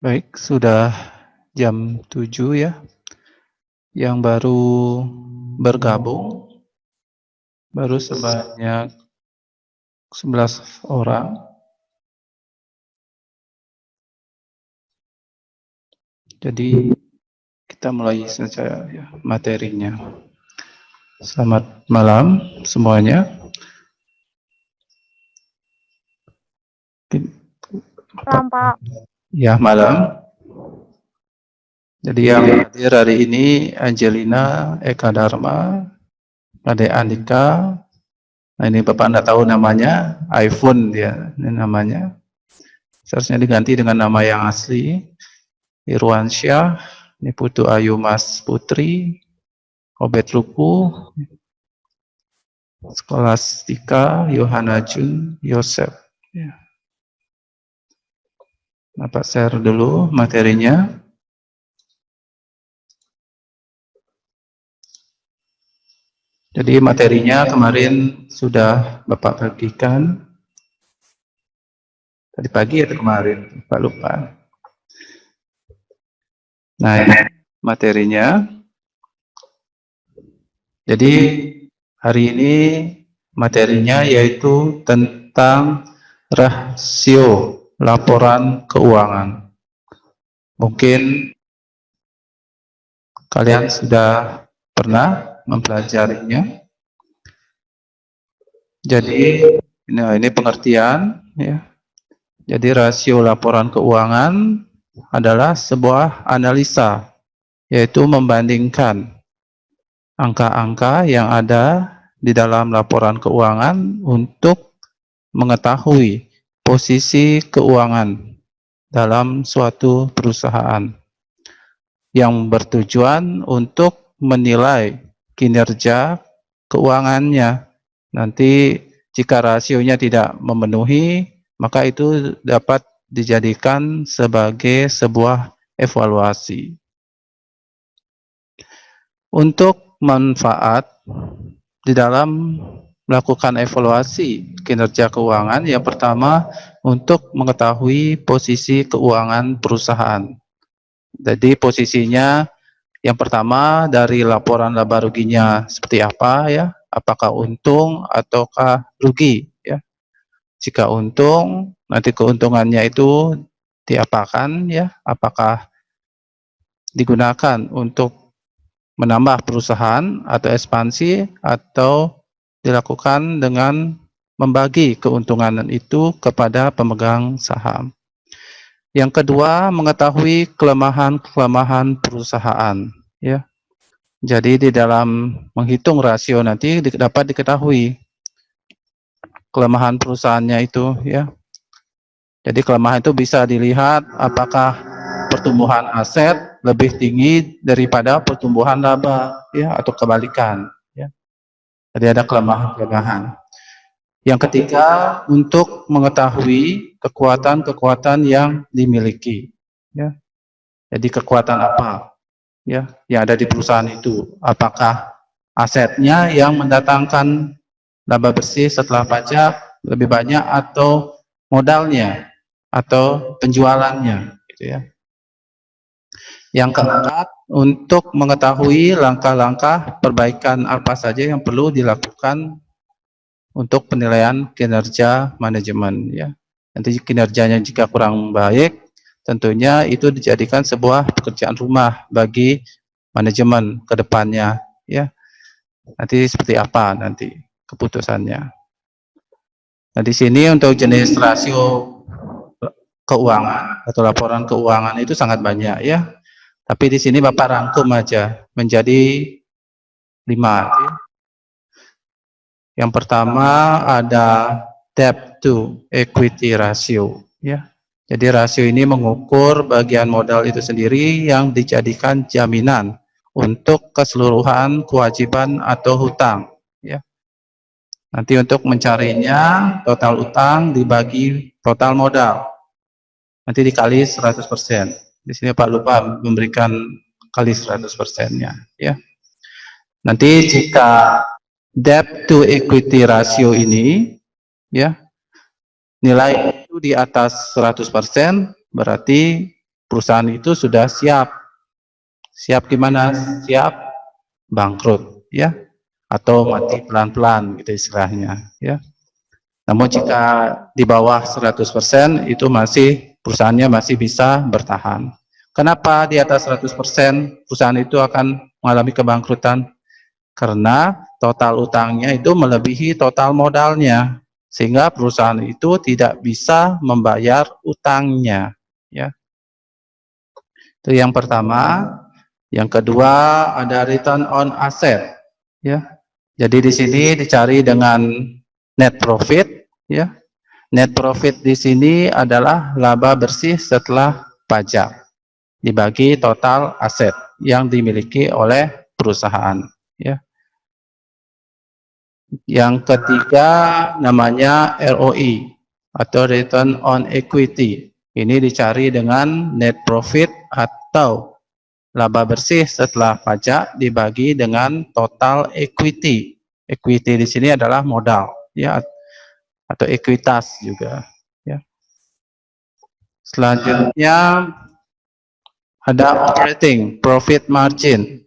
Baik, sudah jam 7 ya. Yang baru bergabung baru sebanyak 11 orang. Jadi kita mulai saja ya materinya. Selamat malam semuanya. Malam, Pak. Ya, malam. Jadi yang hadir hari ini Angelina Eka Dharma, Ade Andika. Nah, ini Bapak Anda tahu namanya, iPhone dia ini namanya. Seharusnya diganti dengan nama yang asli. Irwansyah, ini Putu Ayu Mas Putri, Obed Ruku, Skolastika, Yohana Jun, Yosef. Ya. Bapak share dulu materinya. Jadi materinya kemarin sudah Bapak bagikan. Tadi pagi atau kemarin? Pak lupa. Nah, ini materinya. Jadi hari ini materinya yaitu tentang rasio laporan keuangan. Mungkin kalian sudah pernah mempelajarinya. Jadi ini pengertian ya. Jadi rasio laporan keuangan adalah sebuah analisa, yaitu membandingkan angka-angka yang ada di dalam laporan keuangan untuk mengetahui posisi keuangan dalam suatu perusahaan yang bertujuan untuk menilai kinerja keuangannya. Nanti jika rasionya tidak memenuhi, maka itu dapat dijadikan sebagai sebuah evaluasi. Untuk manfaat di dalam melakukan evaluasi kinerja keuangan, yang pertama untuk mengetahui posisi keuangan perusahaan. Jadi posisinya yang pertama dari laporan laba ruginya seperti apa ya, apakah untung ataukah rugi ya. Jika untung, nanti keuntungannya itu diapakan ya, apakah digunakan untuk menambah perusahaan atau ekspansi, atau dilakukan dengan membagi keuntungan itu kepada pemegang saham. Yang kedua, mengetahui kelemahan-kelemahan perusahaan ya. Jadi di dalam menghitung rasio nanti dapat diketahui kelemahan perusahaannya itu ya. Jadi kelemahan itu bisa dilihat apakah pertumbuhan aset lebih tinggi daripada pertumbuhan laba ya, atau kebalikan ya. Jadi ada kelemahan-kelemahan. Yang ketiga, untuk mengetahui kekuatan-kekuatan yang dimiliki ya. Jadi kekuatan apa ya yang ada di perusahaan itu? Apakah asetnya yang mendatangkan laba bersih setelah pajak lebih banyak, atau modalnya atau penjualannya gitu ya. Yang keempat, untuk mengetahui langkah-langkah perbaikan apa saja yang perlu dilakukan untuk penilaian kinerja manajemen ya. Nanti kinerjanya jika kurang baik, tentunya itu dijadikan sebuah pekerjaan rumah bagi manajemen ke depannya ya. Nanti seperti apa nanti keputusannya. Nah, di sini untuk jenis rasio keuangan atau laporan keuangan itu sangat banyak ya. Tapi di sini Bapak rangkum aja menjadi 5 ya. Yang pertama ada debt to equity ratio ya. Jadi rasio ini mengukur bagian modal itu sendiri yang dijadikan jaminan untuk keseluruhan kewajiban atau hutang ya. Nanti untuk mencarinya, total utang dibagi total modal, nanti dikali 100%. Di sini Pak lupa memberikan kali 100%-nya ya. Nanti jika debt to equity ratio ini ya, nilai itu di atas 100%, berarti perusahaan itu sudah siap. Siap gimana? Siap bangkrut, ya, atau mati pelan-pelan gitu istilahnya, ya. Namun jika di bawah 100% itu masih perusahaannya masih bisa bertahan. Kenapa di atas 100% perusahaan itu akan mengalami kebangkrutan? Karena total utangnya itu melebihi total modalnya, sehingga perusahaan itu tidak bisa membayar utangnya, ya. Itu yang pertama. Yang kedua ada return on asset, ya. Jadi di sini dicari dengan net profit, ya. Net profit di sini adalah laba bersih setelah pajak dibagi total aset yang dimiliki oleh perusahaan, ya. Yang ketiga namanya ROE atau return on equity. Ini dicari dengan net profit atau laba bersih setelah pajak dibagi dengan total equity. Equity di sini adalah modal, ya, atau ekuitas juga, ya. Selanjutnya ada operating profit margin.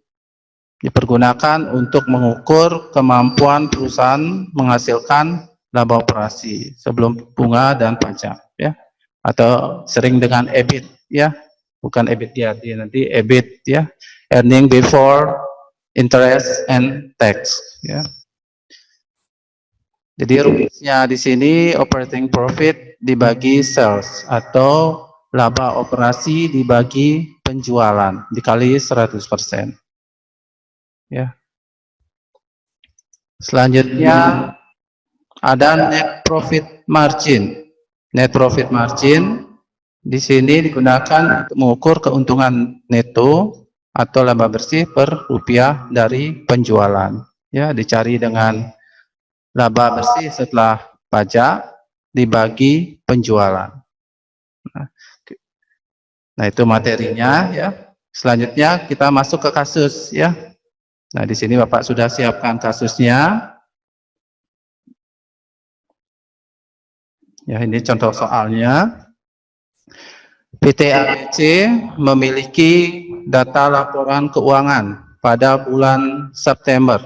Dipergunakan untuk mengukur kemampuan perusahaan menghasilkan laba operasi sebelum bunga dan pajak, ya. Atau sering dengan EBIT, ya. Bukan EBITDA, nanti EBIT, ya. Earning before interest and tax, ya. Jadi rumusnya di sini operating profit dibagi sales atau laba operasi dibagi penjualan dikali 100%. Ya. Selanjutnya ada net profit margin. Net profit margin di sini digunakan untuk mengukur keuntungan neto atau laba bersih per rupiah dari penjualan. Ya, dicari dengan laba bersih setelah pajak dibagi penjualan. Nah, itu materinya, ya. Selanjutnya kita masuk ke kasus, ya. Nah, di sini Bapak sudah siapkan kasusnya. Ya, ini contoh soalnya. PT ABC memiliki data laporan keuangan pada bulan September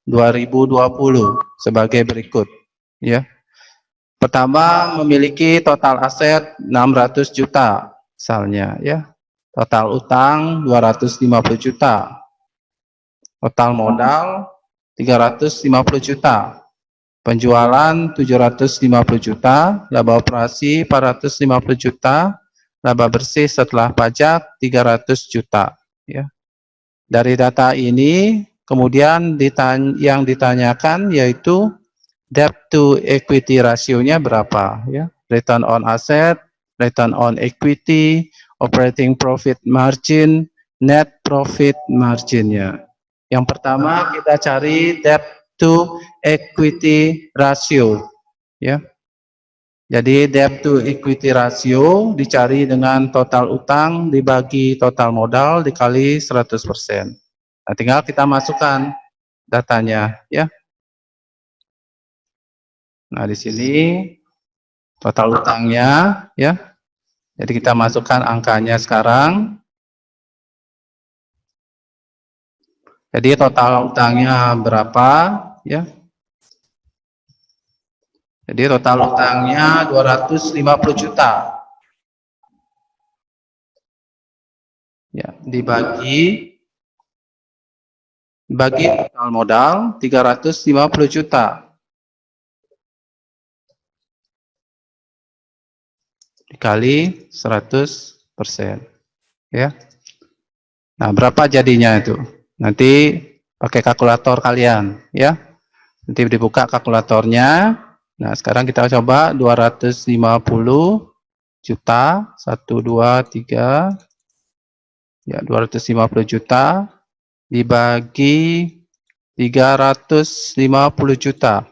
2020 sebagai berikut, ya. Pertama, memiliki total aset 600 juta misalnya, ya. Total utang 250 juta. Total modal 350 juta. Penjualan 750 juta, laba operasi 450 juta, laba bersih setelah pajak 300 juta, ya. Dari data ini kemudian yang ditanyakan yaitu debt to equity rasionya berapa, ya. Return on asset, return on equity, operating profit margin, net profit marginnya. Yang pertama kita cari debt to equity ratio, ya. Jadi debt to equity ratio dicari dengan total utang dibagi total modal dikali 100%. Nah, tinggal kita masukkan datanya, ya. Nah, di sini total utangnya, ya. Jadi kita masukkan angkanya sekarang. Jadi total utangnya berapa, ya? Jadi total utangnya 250 juta. Ya, dibagi total modal 350 juta. Dikali 100%, ya. Nah, berapa jadinya itu? Nanti pakai kalkulator kalian, ya. Nanti dibuka kalkulatornya. Nah, sekarang kita coba 250 juta, 1, 2, 3, ya, 250 juta dibagi 350 juta.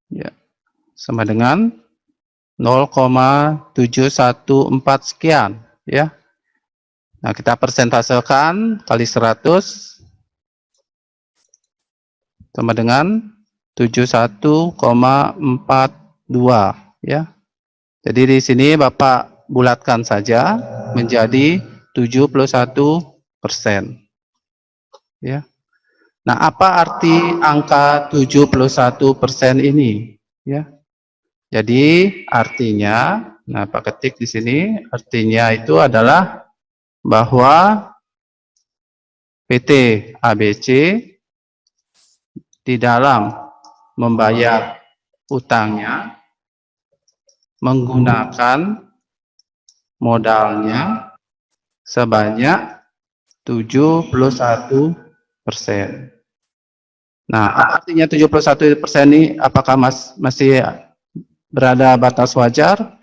Ya, sama dengan 0,714 sekian, ya. Nah, kita persentasekan kali 100 sama dengan 71,42, ya. Jadi di sini Bapak bulatkan saja menjadi 71%. Ya. Nah, apa arti angka 71% ini? Ya. Jadi artinya, nah Pak ketik di sini, artinya itu adalah bahwa PT ABC di dalam membayar utangnya menggunakan modalnya sebanyak 71%. Nah, apa artinya 71% ini? Apakah masih berada batas wajar?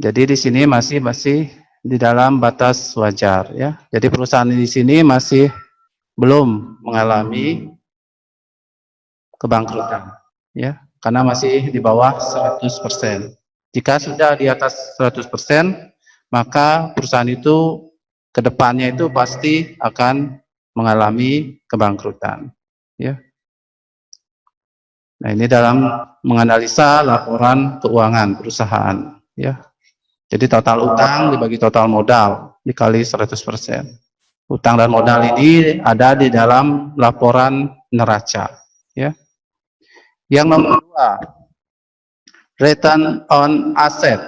Jadi di sini masih di dalam batas wajar, ya. Jadi perusahaan di sini masih belum mengalami kebangkrutan, ya, karena masih di bawah 100%. Jika sudah di atas 100%, maka perusahaan itu kedepannya itu pasti akan mengalami kebangkrutan, ya. Nah, ini dalam menganalisa laporan keuangan perusahaan, ya. Jadi total utang dibagi total modal dikali 100%. Utang dan modal ini ada di dalam laporan neraca, ya. Yang nomor 2, return on asset.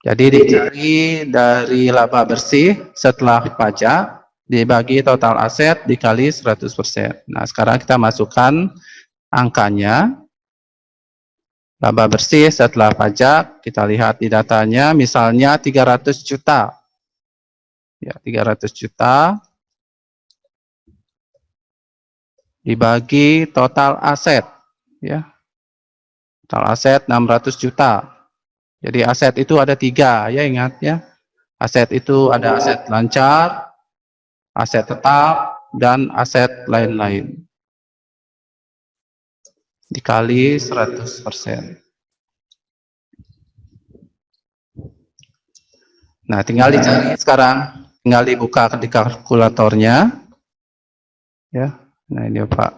Jadi dicari dari laba bersih setelah pajak dibagi total aset dikali 100%. Nah, sekarang kita masukkan angkanya. Laba bersih setelah pajak, kita lihat di datanya, misalnya 300 juta. Ya, 300 juta dibagi total aset, ya. Total aset 600 juta. Jadi aset itu ada 3, ya, ingat, ya. Aset itu ada aset lancar, aset tetap, dan aset lain-lain. Dikali 100%. Nah, tinggal dicari sekarang, tinggal dibuka di kalkulatornya, ya. Nah, ini Pak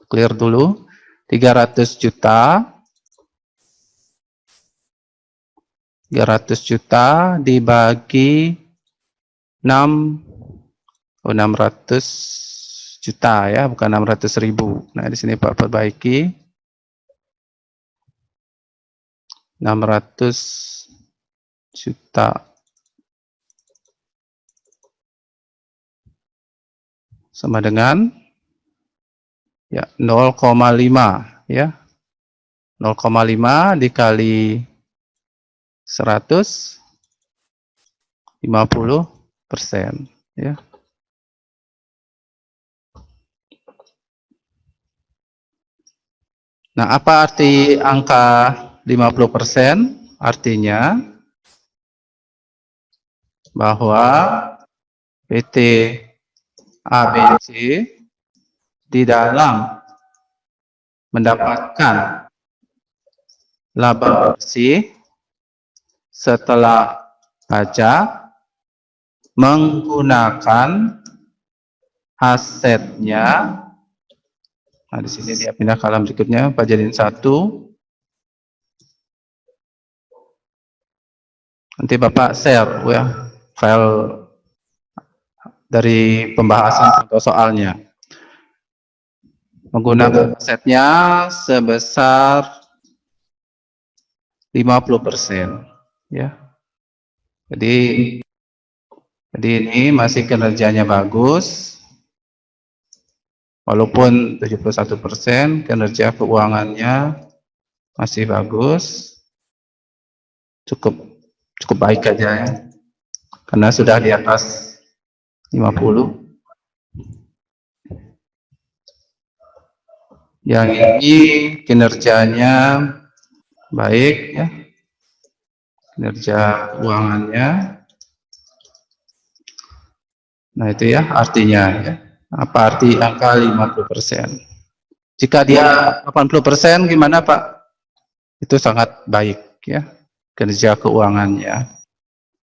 clear dulu. 300 juta 300 juta dibagi 600 juta, ya, bukan 600.000. Nah, di sini Pak perbaiki 600 juta sama dengan, ya, 0,5, ya. 0,5 dikali 100, 50%, ya. Nah, apa arti angka 50%? Artinya bahwa PT ABC di dalam mendapatkan laba bersih setelah pajak menggunakan asetnya. Nah, di sini dia pindah ke halaman berikutnya, Pak jadiin 1. Nanti Bapak share, ya, file dari pembahasan atau soalnya. Menggunakan asetnya sebesar 50%, ya. Jadi ini masih kinerjanya bagus. Walaupun 71%, kinerja keuangannya masih bagus. Cukup baik aja, ya. Karena sudah di atas 50. Yang ini kinerjanya baik, ya. Kinerja keuangannya. Nah, itu, ya, artinya, ya. Apa arti angka 50%? Jika dia 80%, gimana Pak? Itu sangat baik, ya, kinerja keuangannya.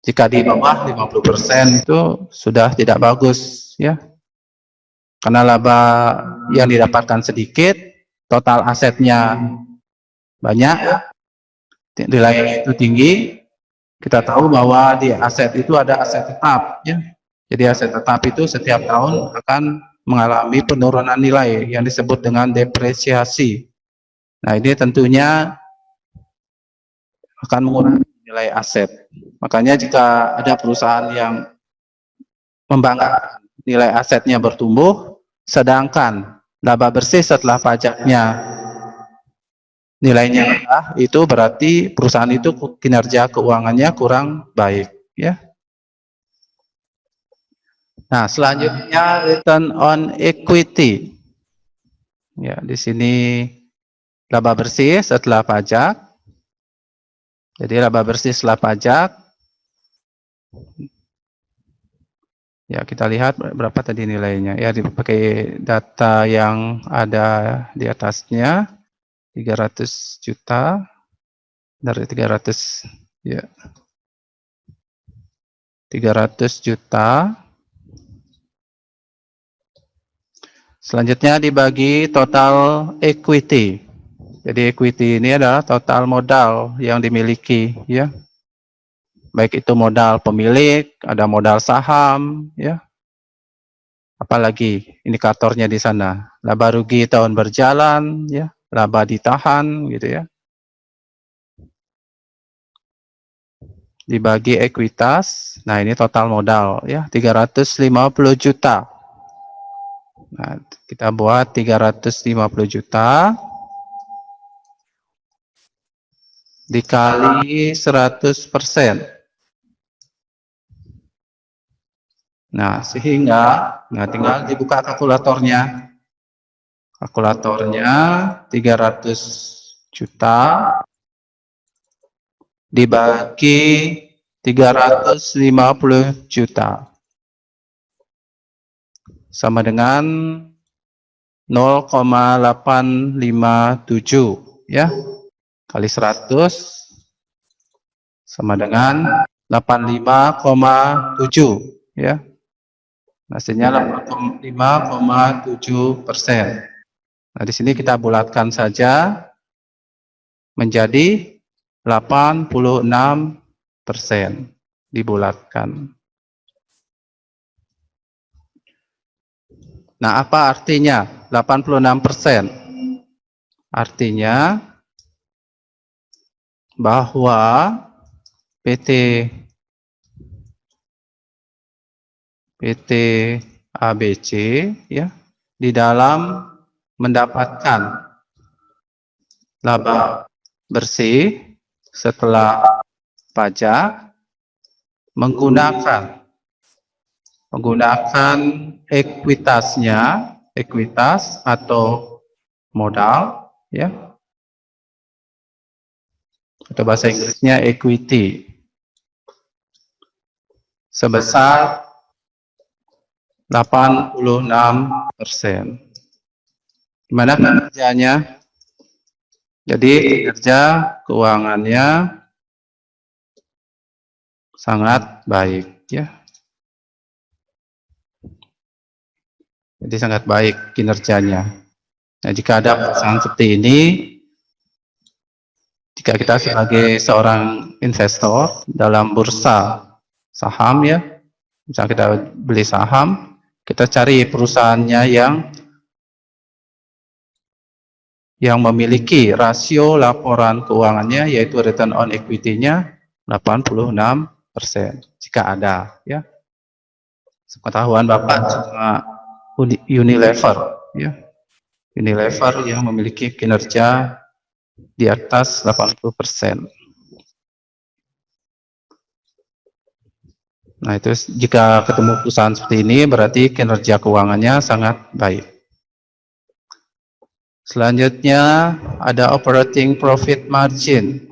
Jika di bawah 50% itu sudah tidak bagus, ya. Karena laba yang didapatkan sedikit, total asetnya banyak, ya. nilainya itu tinggi, kita tahu bahwa di aset itu ada aset tetap, ya. Jadi aset tetap itu setiap tahun akan mengalami penurunan nilai yang disebut dengan depresiasi. Nah, ini tentunya akan mengurangi nilai aset. Makanya jika ada perusahaan yang membanggakan nilai asetnya bertumbuh, sedangkan laba bersih setelah pajaknya nilainya rendah, itu berarti perusahaan itu kinerja keuangannya kurang baik, ya. Nah, selanjutnya return on equity. Ya, di sini laba bersih setelah pajak. Jadi laba bersih setelah pajak. Ya, kita lihat berapa tadi nilainya. Ya, dipakai data yang ada di atasnya. 300 juta dari 300, ya. 300 juta. Selanjutnya dibagi total equity. Jadi equity ini adalah total modal yang dimiliki, ya. Baik itu modal pemilik, ada modal saham, ya. Apalagi indikatornya di sana. Laba rugi tahun berjalan, ya. Laba ditahan, gitu ya. Dibagi ekuitas. Nah, ini total modal, ya. 350 juta. Nah, kita buat 350 juta dikali 100%. Nah, sehingga, nah tinggal dibuka kalkulatornya. Kalkulatornya 300 juta dibagi 350 juta. Sama dengan 0,857, ya. Kali 100 sama dengan 85,7, ya. Hasilnya 85,7%. Nah, di sini kita bulatkan saja menjadi 86%, dibulatkan. Nah, apa artinya 86%? Artinya bahwa PT ABC, ya, di dalam mendapatkan laba bersih setelah pajak menggunakan ekuitas atau modal, ya, atau bahasa Inggrisnya equity, sebesar 86%. Gimana kinerjanya? Jadi kinerja keuangannya sangat baik, ya. Jadi sangat baik kinerjanya. Nah, jika ada perusahaan seperti ini, jika kita sebagai seorang investor dalam bursa saham, ya, misalnya kita beli saham, kita cari perusahaannya yang memiliki rasio laporan keuangannya, yaitu return on equity-nya 86%, jika ada, ya. Sepengetahuan Bapak cuma Unilever, ya. Unilever yang memiliki kinerja di atas 80%. Nah, itu jika ketemu perusahaan seperti ini berarti kinerja keuangannya sangat baik. Selanjutnya ada operating profit margin.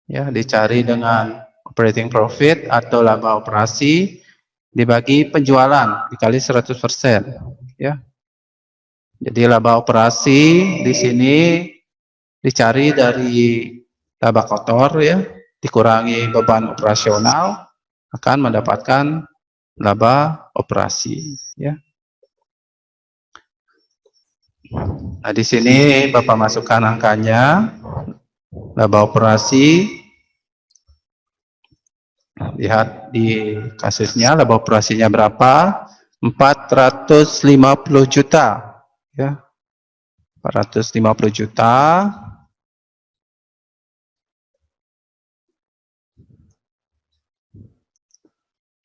Ya, dicari dengan operating profit atau laba operasi dibagi penjualan dikali 100%, ya. Jadi laba operasi di sini dicari dari laba kotor, ya, dikurangi beban operasional, akan mendapatkan laba operasi, ya. Nah, di sini Bapak masukkan angkanya Laba operasi, lihat di kasusnya laba operasinya berapa? 450 juta, ya. 450 juta.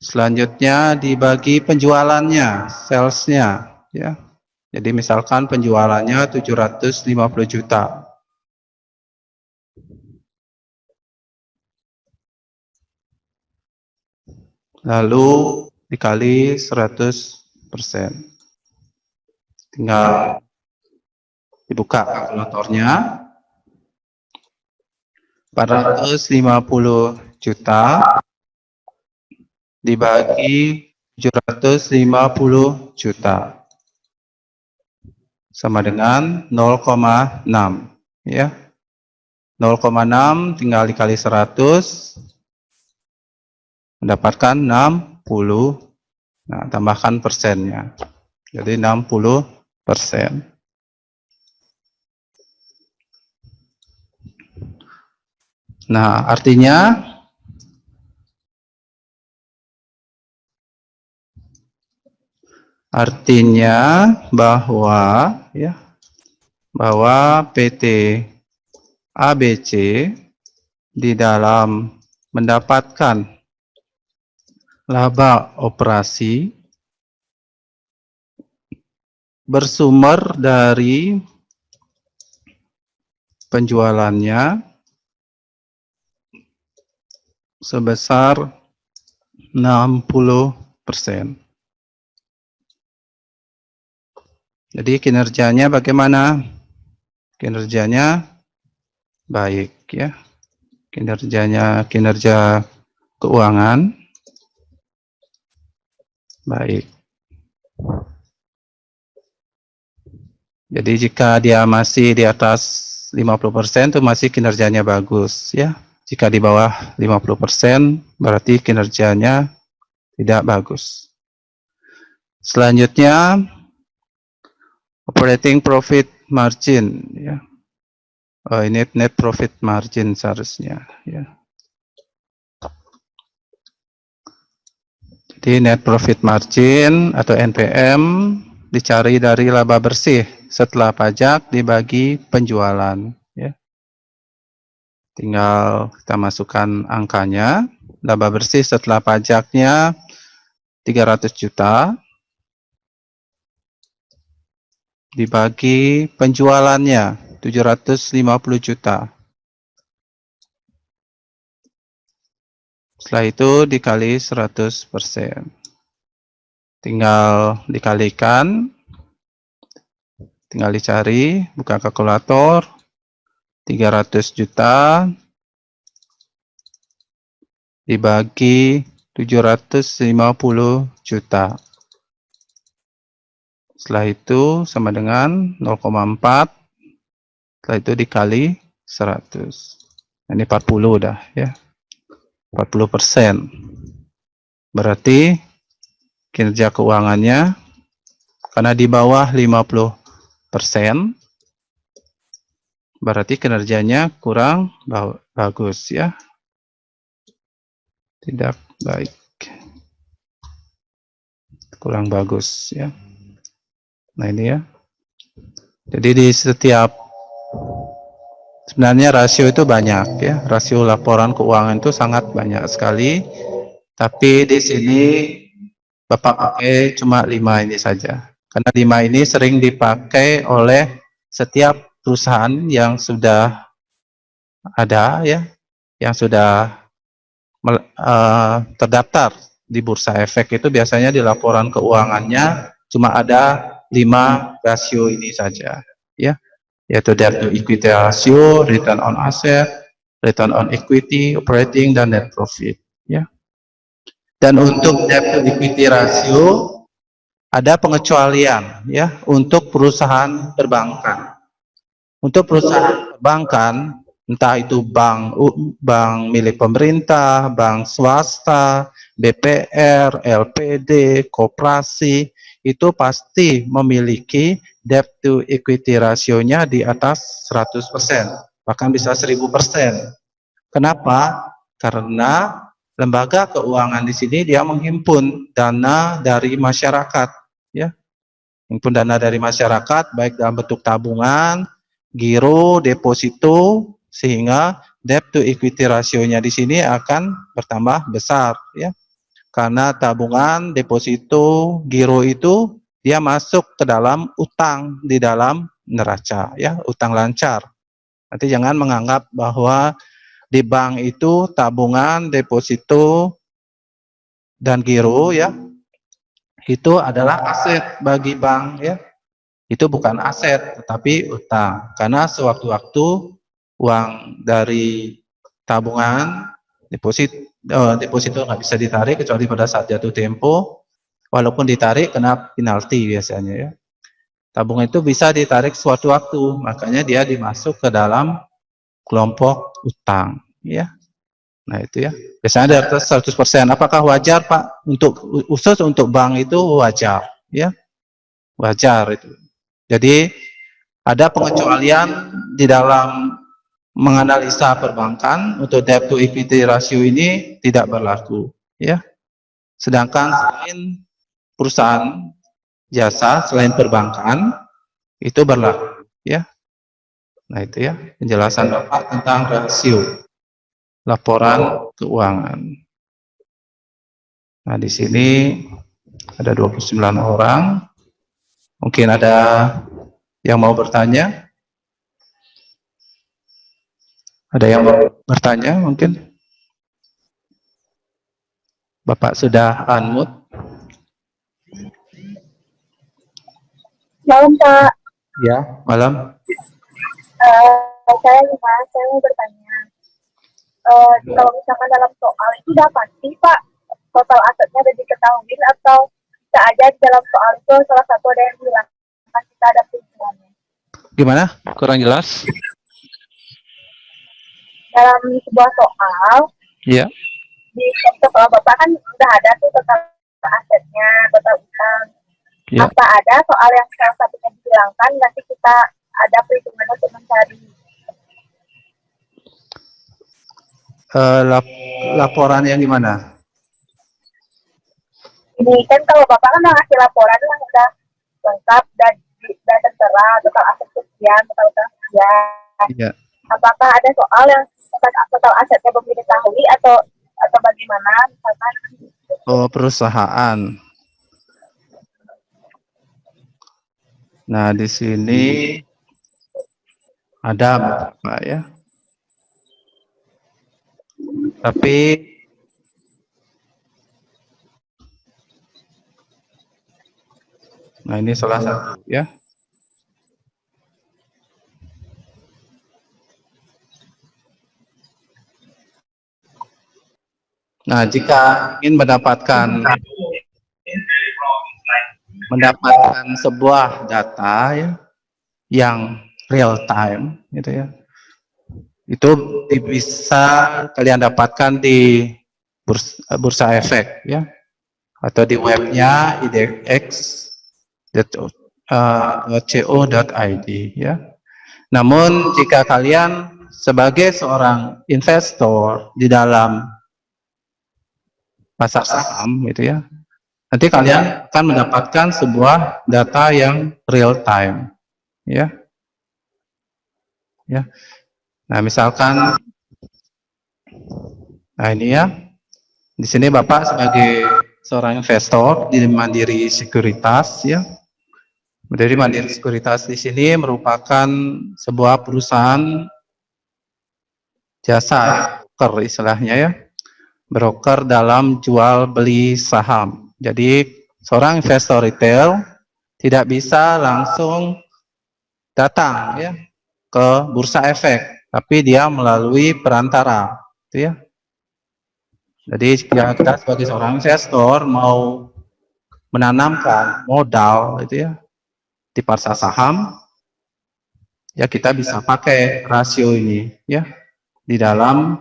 Selanjutnya dibagi penjualannya, salesnya, ya. Jadi misalkan penjualannya 750 juta. Lalu dikali 100%. Tinggal dibuka kalkulatornya. 450 juta dibagi 750 juta sama dengan 0,6, ya. 0,6 tinggal dikali 100 mendapatkan 60. Nah, tambahkan persennya. Jadi 60%. Nah, artinya bahwa PT ABC di dalam mendapatkan laba operasi bersumber dari penjualannya sebesar 60%. Jadi kinerjanya bagaimana? Kinerjanya baik, ya. Kinerja keuangan baik. Jadi jika dia masih di atas 50% itu masih kinerjanya bagus, ya. Jika di bawah 50% berarti kinerjanya tidak bagus. Selanjutnya operating profit margin, ya. Oh, ini net profit margin seharusnya, ya. Jadi net profit margin atau NPM dicari dari laba bersih setelah pajak dibagi penjualan, ya. Tinggal kita masukkan angkanya. Laba bersih setelah pajaknya 300 juta dibagi penjualannya 750 juta. Setelah itu dikali 100%. Tinggal dikalikan, tinggal dicari, buka kalkulator, 300 juta dibagi 750 juta. Setelah itu sama dengan 0,4. Setelah itu dikali 100. Ini 40 udah, ya. 40%. Berarti kinerja keuangannya karena di bawah 50%, berarti kinerjanya kurang bagus, ya. Tidak baik. Kurang bagus, ya. Nah, ini, ya. Jadi di setiap sebenarnya rasio itu banyak, ya. Rasio laporan keuangan itu sangat banyak sekali. Tapi di sini Bapak pakai cuma 5 ini saja. Karena 5 ini sering dipakai oleh setiap perusahaan yang sudah ada, ya, yang sudah terdaftar di Bursa Efek itu biasanya di laporan keuangannya cuma ada 5 rasio ini saja, ya, yaitu debt to equity ratio, return on asset, return on equity, operating, dan net profit, ya. Dan untuk debt to equity ratio ada pengecualian, ya, untuk perusahaan perbankan. Untuk perusahaan perbankan, entah itu bank milik pemerintah, bank swasta, BPR, LPD, koperasi, itu pasti memiliki debt to equity ratio-nya di atas 100%. bahkan bisa 1000%. Kenapa? Karena lembaga keuangan di sini dia menghimpun dana dari masyarakat, ya, menghimpun dana dari masyarakat baik dalam bentuk tabungan, giro, deposito, sehingga debt to equity rasionya di sini akan bertambah besar, ya. Karena tabungan, deposito, giro itu dia masuk ke dalam utang di dalam neraca, ya, utang lancar. Nanti jangan menganggap bahwa di bank itu tabungan, deposito, dan giro, ya, itu adalah aset bagi bank, ya. Itu bukan aset, tetapi utang. Karena sewaktu-waktu uang dari tabungan, deposito nggak bisa ditarik kecuali pada saat jatuh tempo. Walaupun ditarik kena penalti biasanya, ya. Tabungan itu bisa ditarik suatu waktu, makanya dia dimasuk ke dalam kelompok utang, ya. Nah itu, ya. Biasanya di atas 100%. Apakah wajar, Pak? Khusus untuk bank itu wajar, ya. Wajar itu. Jadi ada pengecualian di dalam menganalisa perbankan untuk debt to equity ratio ini tidak berlaku, ya. Sedangkan selain perusahaan jasa, selain perbankan itu berlaku, ya. Nah itu, ya, penjelasan Bapak tentang rasio laporan keuangan. Nah di sini ada 29 orang. Mungkin ada yang mau bertanya? Ada yang mau bertanya mungkin? Bapak sudah unmute? Malam, Pak. Ya, malam. Saya mau bertanya. Kalau misalkan dalam soal itu udah pasti, Pak, total asetnya udah diketahui atau bisa aja di dalam soal itu salah satu ada yang bilang kita ada perhitungannya. Gimana? Kurang jelas? Dalam sebuah soal, Iya. di soal Bapak kan udah ada tuh total asetnya, total utang. Ya. Apa ada soal yang salah satunya dihilangkan, nanti kita ada perhitungan untuk mencari Laporan yang gimana? ini kan kalau Bapak kan udah ngasih laporan yang udah lengkap dan tertera total aset sekian, total utang sekian. Iya. Apakah ada soal yang total asetnya belum diketahui atau bagaimana misalkan? Oh, perusahaan. Nah, di sini ada beberapa, ya. Tapi nah ini salah satu, ya. Nah, jika ingin mendapatkan sebuah data, ya, yang real time, gitu, ya, itu bisa kalian dapatkan di bursa efek, ya, atau di webnya idx.co.id, ya. Namun jika kalian sebagai seorang investor di dalam pasar saham, gitu, ya, nanti kalian akan mendapatkan sebuah data yang real time, ya. Ya. Nah, misalkan, nah ini, ya, di sini Bapak sebagai seorang investor di Mandiri Sekuritas, ya. Mandiri Sekuritas di sini merupakan sebuah perusahaan jasa, broker istilahnya, ya. Broker dalam jual beli saham. Jadi seorang investor retail tidak bisa langsung datang, ya, ke bursa efek, tapi dia melalui perantara, itu, ya. Jadi jika kita sebagai seorang investor mau menanamkan modal, itu, ya, di pasar saham, ya kita bisa pakai rasio ini, ya, di dalam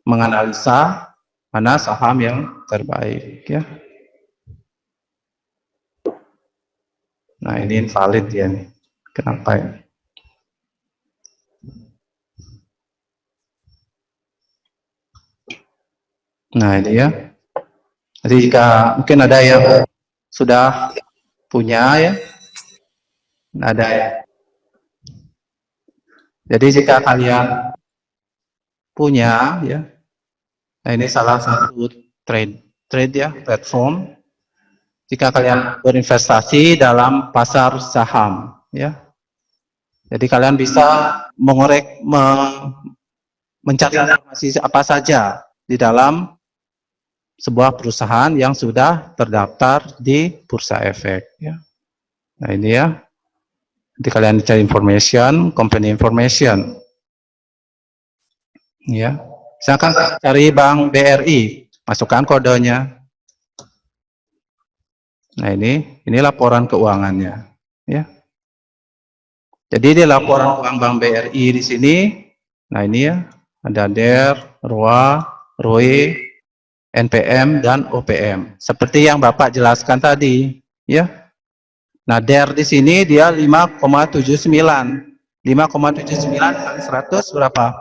menganalisa mana saham yang terbaik, ya. Nah ini invalid, ya, nih. Kenapa, ya? Nah, ini ya. Jadi jika mungkin ada yang sudah punya ya, ada ya. Jadi jika kalian punya ya, nah ini salah satu trade ya, platform. Jika kalian berinvestasi dalam pasar saham ya. Jadi kalian bisa mencari informasi apa saja di dalam sebuah perusahaan yang sudah terdaftar di Bursa Efek ya. Nah, ini ya. Nanti kalian cari information, company information. Ya. Misalkan cari Bank BRI, masukkan kodenya. Nah, ini laporan keuangannya ya. Jadi di laporan keuangan Bank BRI di sini, nah ini ya, ada DER, ROA, ROE, NPM dan OPM. Seperti yang Bapak jelaskan tadi, ya. Nah, DER di sini dia 5,79. 5,79 kali 100 berapa?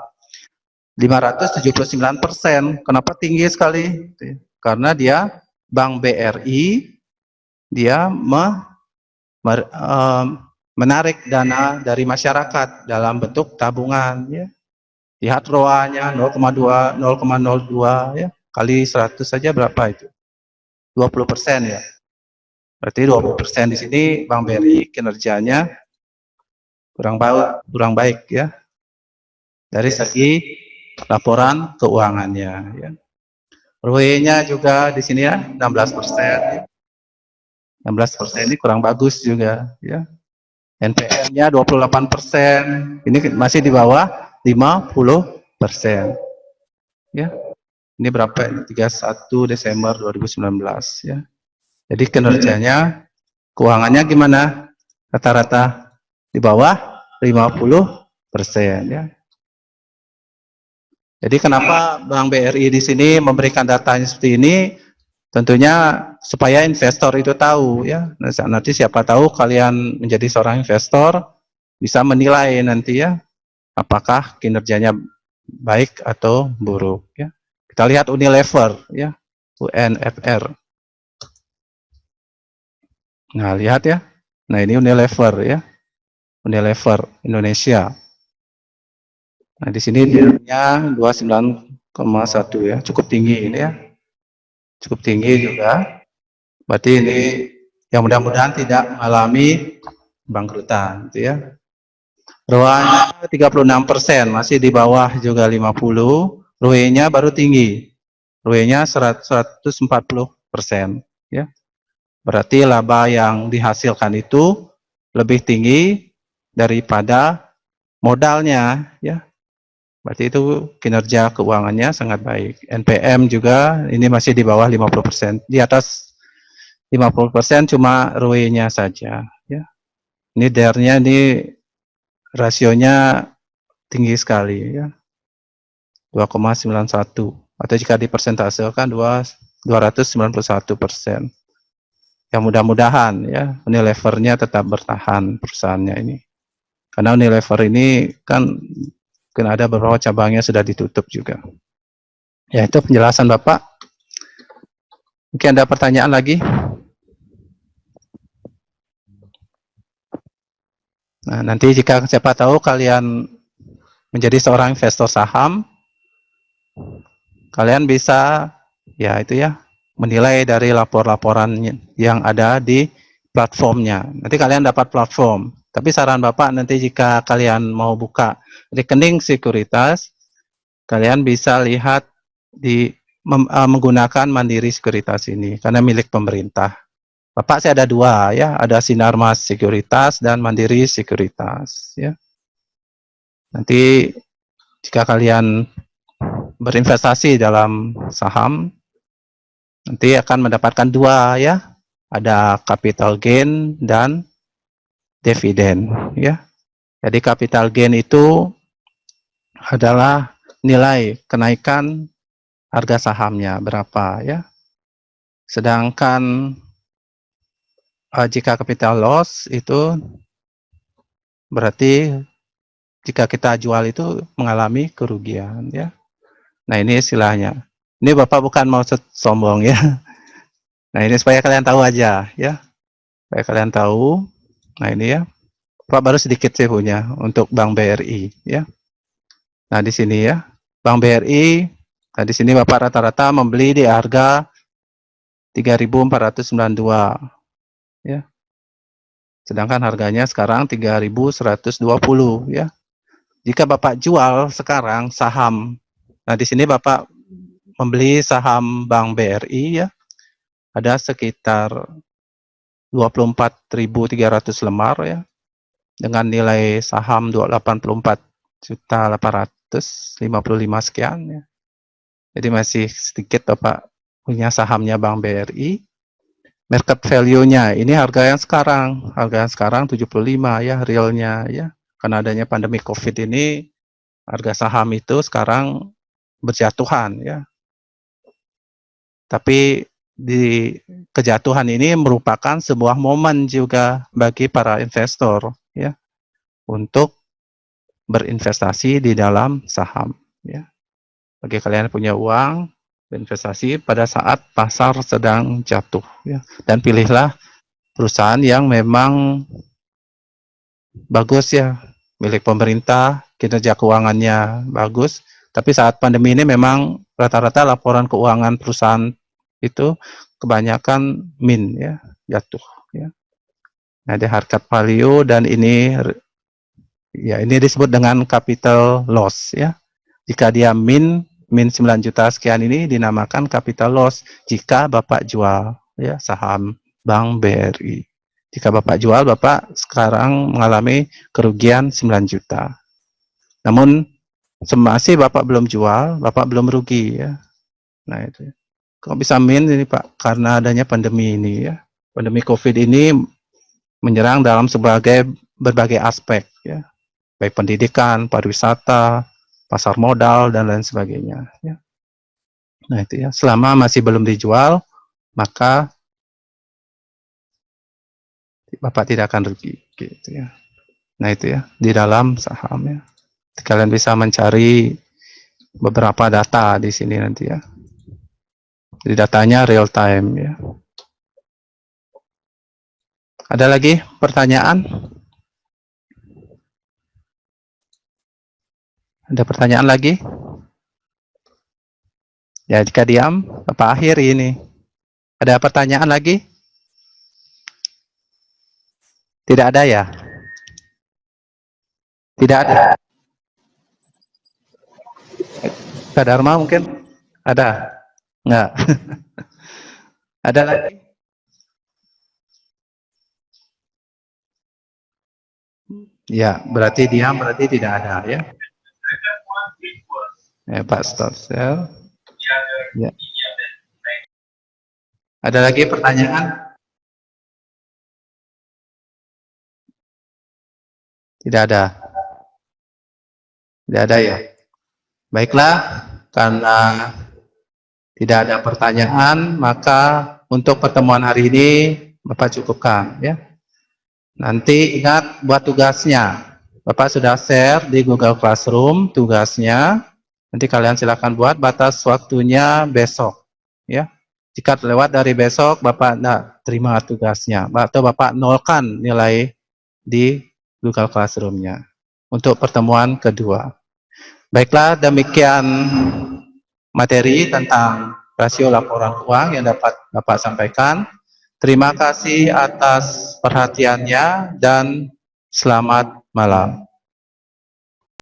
579%. Kenapa tinggi sekali? Karena dia Bank BRI dia menarik dana dari masyarakat dalam bentuk tabungan ya. Lihat ROA-nya 0,2 ya. Kali 100 saja berapa itu? 20% ya. Berarti 20% di sini Bank BRI kinerjanya kurang baik ya. Dari segi laporan keuangannya ya. ROE-nya juga di sini ya 16%. 16% ini kurang bagus juga ya. NPM-nya 28%. Ini masih di bawah 50%. Ya. Ini berapa ini? 31 Desember 2019 ya. Jadi kinerjanya keuangannya gimana? Rata-rata di bawah 50% ya. Jadi kenapa Bank BRI di sini memberikan datanya seperti ini? Tentunya supaya investor itu tahu ya. Nanti siapa tahu kalian menjadi seorang investor bisa menilai nanti ya apakah kinerjanya baik atau buruk ya. Kita lihat Unilever ya, UNFR. Nah, lihat ya. Nah, ini Unilever ya. Unilever Indonesia. Nah, di sini dia 29,1 ya, cukup tinggi ini ya. Cukup tinggi juga. Berarti ini yang mudah-mudahan tidak mengalami bangkrutan gitu ya. ROA-nya 36%, masih di bawah juga 50. ROE-nya baru tinggi. ROE-nya 140% ya. Berarti laba yang dihasilkan itu lebih tinggi daripada modalnya ya. Berarti itu kinerja keuangannya sangat baik. NPM juga ini masih di bawah 50%. Di atas 50% cuma ROE-nya saja ya. Ini DER-nya ini rasionya tinggi sekali ya. 2,91 atau jika dipersentasekan 291%. Ya mudah-mudahan ya Unilever-nya tetap bertahan perusahaannya ini. Karena Unilever ini kan ada beberapa cabangnya sudah ditutup juga. Ya itu penjelasan Bapak. Mungkin ada pertanyaan lagi? Nah, nanti jika siapa tahu kalian menjadi seorang investor saham, kalian bisa ya itu ya menilai dari laporan-laporan yang ada di platformnya. Nanti kalian dapat platform. Tapi saran Bapak nanti jika kalian mau buka rekening sekuritas, kalian bisa lihat menggunakan Mandiri Sekuritas ini karena milik pemerintah. Bapak saya ada dua ya, ada Sinarmas Sekuritas dan Mandiri Sekuritas ya. Nanti jika kalian berinvestasi dalam saham, nanti akan mendapatkan dua ya, ada capital gain dan dividen ya. Jadi capital gain itu adalah nilai kenaikan harga sahamnya berapa ya. Sedangkan jika capital loss itu berarti jika kita jual itu mengalami kerugian ya. Nah, ini istilahnya. Ini Bapak bukan mau sombong ya. Nah, ini supaya kalian tahu aja ya. Supaya kalian tahu. Nah, ini ya. Pak baru sedikit sih punya untuk Bank BRI ya. Nah, di sini ya. Bank BRI, nah di sini Bapak rata-rata membeli di harga 3.492 ya. Sedangkan harganya sekarang 3.120 ya. Jika Bapak jual sekarang saham, nah di sini Bapak membeli saham Bank BRI ya, ada sekitar 24.300 lemar ya, dengan nilai saham 84.855 sekian ya. Jadi masih sedikit Bapak punya sahamnya Bank BRI. Market value-nya ini harga yang sekarang 75 ya realnya ya. Karena adanya pandemi Covid ini harga saham itu sekarang berjatuhan ya. Tapi di kejatuhan ini merupakan sebuah momen juga bagi para investor ya untuk berinvestasi di dalam saham ya. Bagi kalian yang punya uang, berinvestasi pada saat pasar sedang jatuh ya. Dan pilihlah perusahaan yang memang bagus ya, milik pemerintah, kinerja keuangannya bagus. Tapi saat pandemi ini memang rata-rata laporan keuangan perusahaan itu kebanyakan min ya, jatuh ya. Nah, ada market value dan ini ya ini disebut dengan capital loss ya. Jika dia min 9 juta sekian ini dinamakan capital loss jika Bapak jual ya saham Bank BRI. Jika Bapak jual, Bapak sekarang mengalami kerugian 9 juta. Namun masih Bapak belum jual, Bapak belum rugi ya. Nah itu. Kok bisa min ini Pak? Karena adanya pandemi ini ya. Pandemi Covid ini menyerang dalam berbagai aspek ya. Baik pendidikan, pariwisata, pasar modal dan lain sebagainya ya. Nah itu ya, selama masih belum dijual maka Bapak tidak akan rugi gitu ya. Nah itu ya, di dalam saham ya. Kalian bisa mencari beberapa data di sini nanti ya. Jadi datanya real time ya. Ada lagi pertanyaan? Ada pertanyaan lagi? Ya, jika diam, Bapak akhiri ini. Ada pertanyaan lagi? Tidak ada ya? Tidak ada. Kak Dharma mungkin? Ada? Enggak. Ada lagi? Ya, berarti diam, berarti tidak ada ya. Pak stop share. Ya. Ada lagi pertanyaan? Tidak ada. Tidak ada ya. Baiklah, karena tidak ada pertanyaan, maka untuk pertemuan hari ini Bapak cukupkan ya. Nanti ingat buat tugasnya. Bapak sudah share di Google Classroom tugasnya. Nanti kalian silakan buat, batas waktunya besok ya. Jika lewat dari besok Bapak tidak terima tugasnya atau Bapak nolkan nilai di Google Classroom-nya untuk pertemuan kedua. Baiklah, demikian materi tentang rasio laporan uang yang dapat Bapak sampaikan. Terima kasih atas perhatiannya dan selamat malam.